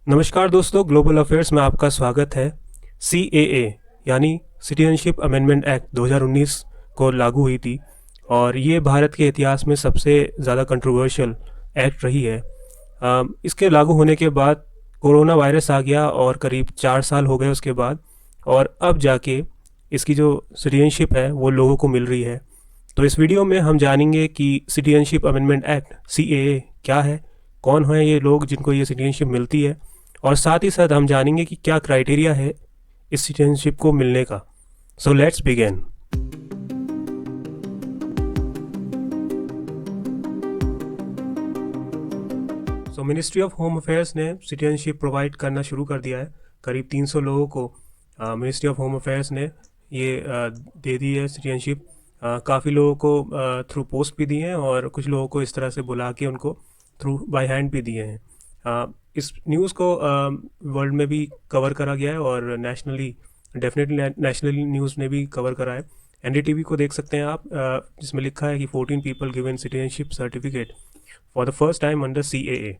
नमस्कार दोस्तों, global affairs में आपका स्वागत है। CAA यानी सिटीजनशिप अमेंडमेंट एक्ट 2019 को लागू हुई थी और ये भारत के इतिहास में सबसे ज़्यादा कंट्रोवर्शियल एक्ट रही है। इसके लागू होने के बाद कोरोना वायरस आ गया और करीब 4 साल हो गए उसके बाद, और अब जाके इसकी जो सिटीजनशिप है वो लोगों को मिल रही है। तो इस वीडियो में हम जानेंगे कि सिटीजनशिप अमेंडमेंट एक्ट CAA क्या है, कौन है ये लोग जिनको ये सिटीजनशिप मिलती है, और साथ ही साथ हम जानेंगे कि क्या क्राइटेरिया है इस सिटीजनशिप को मिलने का। So let's begin. So ministry of home affairs ने सिटीजनशिप प्रोवाइड करना शुरू कर दिया है। करीब 300 लोगों को मिनिस्ट्री ऑफ होम अफेयर्स ने ये दे दी है सिटीजनशिप। काफ़ी लोगों को थ्रू पोस्ट भी दिए हैं और कुछ लोगों को इस तरह से बुला के उनको थ्रू बाय हैंड भी दिए हैं। इस न्यूज़ को वर्ल्ड में भी कवर करा गया है और नेशनली, डेफिनेटली नेशनल न्यूज़ ने भी कवर करा है। NDTV को देख सकते हैं आप, जिसमें लिखा है कि 14 people given citizenship certificate for the first time under CAA।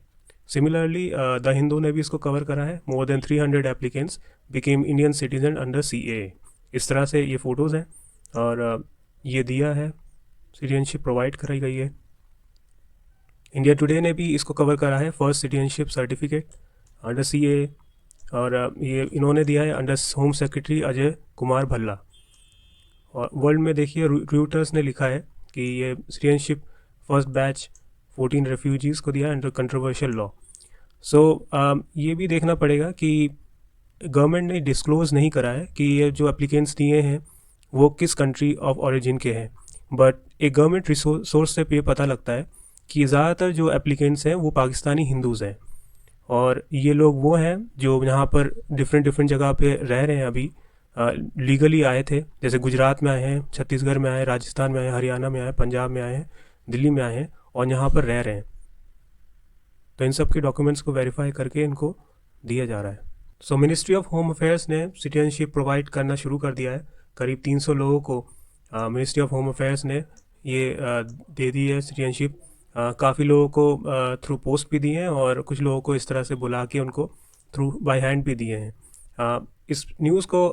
Similarly the Hindu ने भी इसको कवर करा है। More than 300 applicants became Indian citizen under CAA। इस तरह से ये फ़ोटोज़ हैं और ये दिया है, सिटीजनशिप प्रोवाइड कराई गई है। इंडिया टुडे ने भी इसको कवर करा है, first citizenship certificate under CAA, और ये इन्होंने दिया है under home secretary Ajay Kumar Bhalla. और वर्ल्ड में देखिए, रूटर्स ने लिखा है कि ये सिटीजनशिप फर्स्ट बैच 14 रेफ्यूजीज़ को दिया अंडर कंट्रोवर्शियल लॉ। सो ये भी देखना पड़ेगा कि गवर्नमेंट ने डिस्क्लोज़ नहीं करा है कि ये जो एप्लीकेंट्स दिए हैं वो किस कंट्री ऑफ ओरिजिन के हैं, बट एक गवर्नमेंट सोर्स से ये पता लगता है कि ज़्यादातर जो एप्लीकेंट्स हैं वो पाकिस्तानी हिंदूज़ हैं। और ये लोग वो हैं जो यहाँ पर डिफरेंट जगह पे रह रहे हैं अभी, लीगली आए थे, जैसे गुजरात में आए हैं, छत्तीसगढ़ में आए, राजस्थान में आए, हरियाणा में आए, पंजाब में आए हैं, दिल्ली में आए हैं और यहाँ पर रह रहे हैं। तो इन सब के डॉक्यूमेंट्स को वेरीफाई करके इनको दिया जा रहा है। सो मिनिस्ट्री ऑफ होम अफेयर्स ने सिटीजनशिप प्रोवाइड करना शुरू कर दिया है। करीब 300 लोगों को मिनिस्ट्री ऑफ होम अफेयर्स ने ये दे दी है सिटीजनशिप। काफ़ी लोगों को थ्रू पोस्ट भी दिए हैं और कुछ लोगों को इस तरह से बुला के उनको थ्रू बाय हैंड भी दिए हैं। इस न्यूज़ को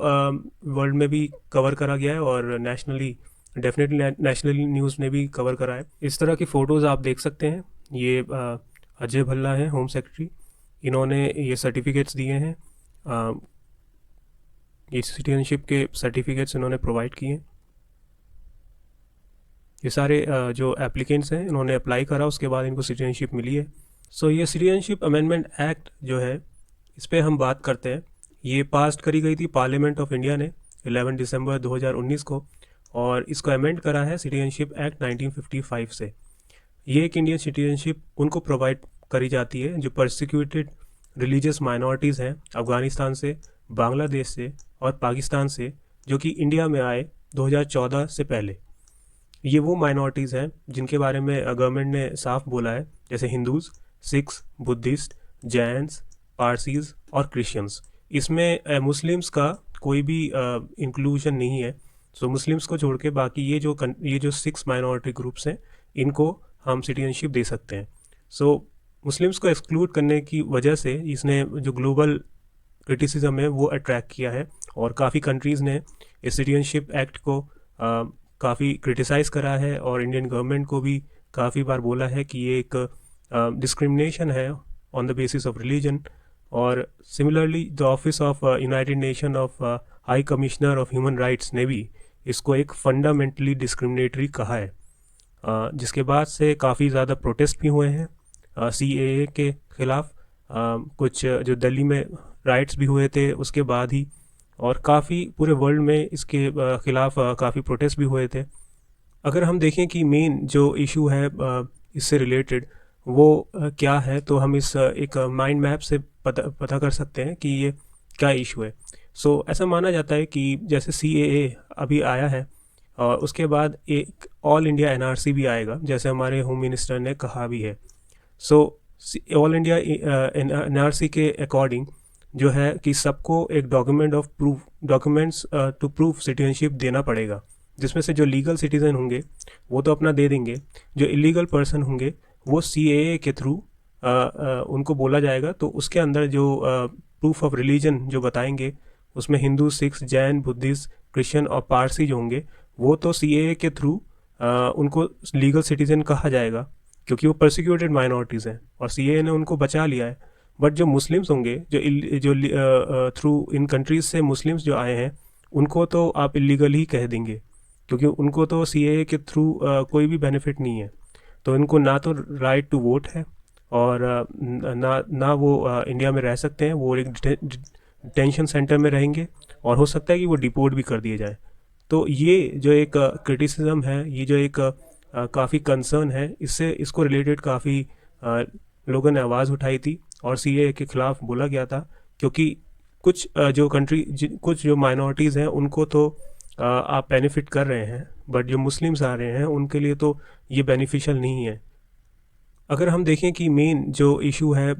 वर्ल्ड में भी कवर करा गया है और नेशनली, डेफिनेटली नेशनल न्यूज़ ने भी कवर करा है। इस तरह की फ़ोटोज़ आप देख सकते हैं। ये अजय भल्ला हैं, होम सेक्रेटरी, इन्होंने ये सर्टिफिकेट्स दिए हैं। ये सिटीजनशिप के सर्टिफिकेट्स इन्होंने प्रोवाइड किए हैं। ये सारे जो एप्लीकेंट्स हैं इन्होंने अप्लाई करा, उसके बाद इनको सिटीजनशिप मिली है। सो ये सिटीजनशिप अमेंडमेंट एक्ट जो है, इस पर हम बात करते हैं। ये पास करी गई थी पार्लियामेंट ऑफ इंडिया ने 11 दिसंबर 2019 को, और इसको अमेंड करा है सिटीजनशिप एक्ट 1955 से। ये एक इंडियन सिटीजनशिप उनको प्रोवाइड करी जाती है जो परसिक्यूटेड रिलीजियस माइनॉरिटीज़ हैं अफ़गानिस्तान से, बांग्लादेश से और पाकिस्तान से, जो कि इंडिया में आए 2014 से पहले। ये वो माइनॉरिटीज़ हैं जिनके बारे में गवर्नमेंट ने साफ बोला है, जैसे हिंदूज़, सिख्स, बुद्धिस्ट, जैन्स, पारसीज़ और क्रिश्चियंस। इसमें मुस्लिम्स का कोई भी इंक्लूजन नहीं है। सो मुस्लिम्स को छोड़ के बाकी ये जो 6 माइनॉरिटी ग्रुप्स हैं, इनको हम सिटीजनशिप दे सकते हैं। सो मुस्लिम्स को एक्सक्लूड करने की वजह से इसने जो ग्लोबल क्रिटिसिज्म है वो अट्रैक्ट किया है, और काफ़ी कंट्रीज़ ने इस सिटीजनशिप एक्ट को काफ़ी क्रिटिसाइज़ करा है और इंडियन गवर्नमेंट को भी काफ़ी बार बोला है कि ये एक डिस्क्रिमिनेशन है on the basis of religion. और similarly the office of United Nation of High Commissioner of Human Rights ने भी इसको एक फंडामेंटली डिस्क्रिमिनेटरी कहा है, जिसके बाद से काफ़ी ज़्यादा प्रोटेस्ट भी हुए हैं CAA के ख़िलाफ़। कुछ जो दिल्ली में राइट्स भी हुए थे उसके बाद ही, और काफ़ी पूरे वर्ल्ड में इसके ख़िलाफ़ काफ़ी प्रोटेस्ट भी हुए थे। अगर हम देखें कि मेन जो इशू है इससे रिलेटेड वो क्या है, तो हम इस एक माइंड मैप से पता कर सकते हैं कि ये क्या इशू है। सो ऐसा माना जाता है कि जैसे CAA अभी आया है और उसके बाद एक ऑल इंडिया NRC भी आएगा, जैसे हमारे होम मिनिस्टर ने कहा भी है। सो ऑल इंडिया NRC के अकॉर्डिंग जो है कि सबको एक डॉक्यूमेंट्स टू प्रूफ सिटीजनशिप देना पड़ेगा, जिसमें से जो लीगल सिटीज़न होंगे वो तो अपना दे देंगे, जो इलीगल पर्सन होंगे वो CAA के थ्रू उनको बोला जाएगा, तो उसके अंदर जो प्रूफ ऑफ रिलीजन जो बताएंगे, उसमें Hindu, Sikhs, Jain, Buddhist, Christian और पारसी जो होंगे, वो तो सीएए के थ्रू उनको लीगल सिटीजन कहा जाएगा, क्योंकि वो परसिक्यूटेड माइनॉरिटीज़ हैं और सीएए ने उनको बचा लिया है। बट जो मुस्लिम्स होंगे, जो थ्रू इन कंट्रीज से मुस्लिम्स जो आए हैं, उनको तो आप इलीगल ही कह देंगे, क्योंकि उनको तो सीएए के थ्रू कोई भी बेनिफिट नहीं है। तो इनको ना तो राइट टू वोट है, और ना ना वो इंडिया में रह सकते हैं। वो एक डिटेंशन सेंटर में रहेंगे, और हो सकता है कि वो डिपोर्ट भी कर दिए जाए। तो ये जो एक क्रिटिसिज्म है, ये जो एक काफ़ी कंसर्न है, इसको रिलेटेड काफ़ी लोगों ने आवाज़ उठाई थी और सीएए के ख़िलाफ़ बोला गया था, क्योंकि कुछ कुछ जो माइनॉरिटीज़ हैं उनको तो आप बेनिफिट कर रहे हैं, बट जो मुस्लिम्स आ रहे हैं उनके लिए तो ये बेनिफिशियल नहीं है। अगर हम देखें कि मेन जो इशू है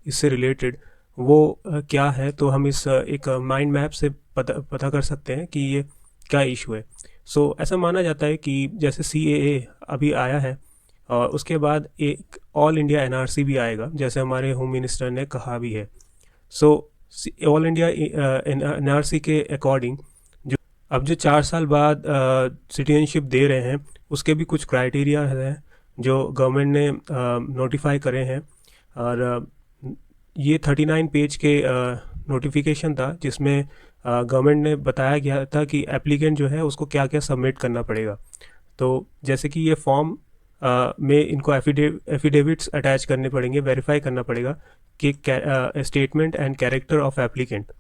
इससे रिलेटेड वो क्या है, तो हम इस एक माइंड मैप से पता कर सकते हैं कि ये क्या इशू है। सो ऐसा माना जाता है कि जैसे सीएए अभी आया है, और उसके बाद एक ऑल इंडिया एनआरसी भी आएगा, जैसे हमारे होम मिनिस्टर ने कहा भी है। सो ऑल इंडिया एनआरसी के अकॉर्डिंग अब जो 4 साल बाद सिटीजनशिप दे रहे हैं, उसके भी कुछ क्राइटेरिया हैं जो गवर्नमेंट ने नोटिफाई करे हैं। और ये 39 पेज के नोटिफिकेशन था, जिसमें गवर्नमेंट ने बताया गया था कि एप्लीकेंट जो है उसको क्या क्या सबमिट करना पड़ेगा। तो जैसे कि ये फॉर्म में इनको एफिडेविट्स अटैच करने पड़ेंगे, वेरीफाई करना पड़ेगा कि statement and character of applicant.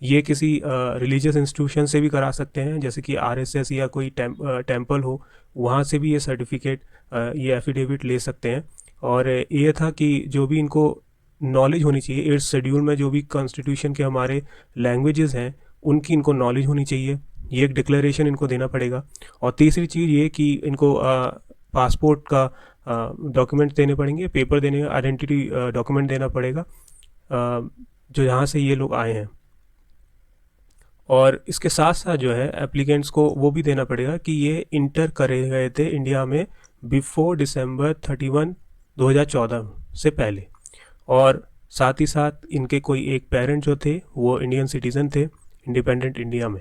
ये किसी रिलीजियस इंस्टीट्यूशन से भी करा सकते हैं, जैसे कि आरएसएस या कोई टेम्पल हो, वहाँ से भी ये सर्टिफिकेट, ये एफिडेविट ले सकते हैं। और ये था कि जो भी इनको नॉलेज होनी चाहिए, 8th शेड्यूल में जो भी कॉन्स्टिट्यूशन के हमारे लैंग्वेजेस हैं उनकी इनको नॉलेज होनी चाहिए, ये एक डिक्लेरेशन इनको देना पड़ेगा। और तीसरी चीज़ ये कि इनको पासपोर्ट का डॉक्यूमेंट देने पड़ेंगे, पेपर देने, आइडेंटिटी डॉक्यूमेंट देना पड़ेगा जो यहाँ से ये लोग आए हैं। और इसके साथ साथ जो है एप्लीकेंट्स को वो भी देना पड़ेगा कि ये इंटर करे गए थे इंडिया में बिफोर December 31, 2014 से पहले, और साथ ही साथ इनके कोई एक पेरेंट जो थे वो इंडियन सिटीज़न थे इंडिपेंडेंट इंडिया में।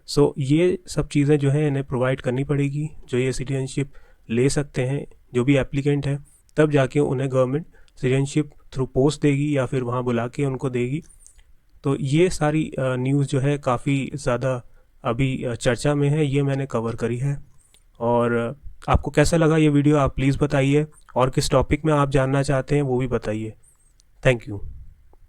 सो ये सब चीज़ें जो है इन्हें प्रोवाइड करनी पड़ेगी, जो ये सिटीजनशिप ले सकते हैं जो भी एप्लीकेंट हैं, तब जाके उन्हें गवर्नमेंट सिटीजनशिप थ्रू पोस्ट देगी या फिर वहाँ बुला के उनको देगी। तो ये सारी न्यूज़ जो है काफ़ी ज़्यादा अभी चर्चा में है, ये मैंने कवर करी है। और आपको कैसा लगा ये वीडियो, आप प्लीज़ बताइए, और किस टॉपिक में आप जानना चाहते हैं वो भी बताइए। Thank you.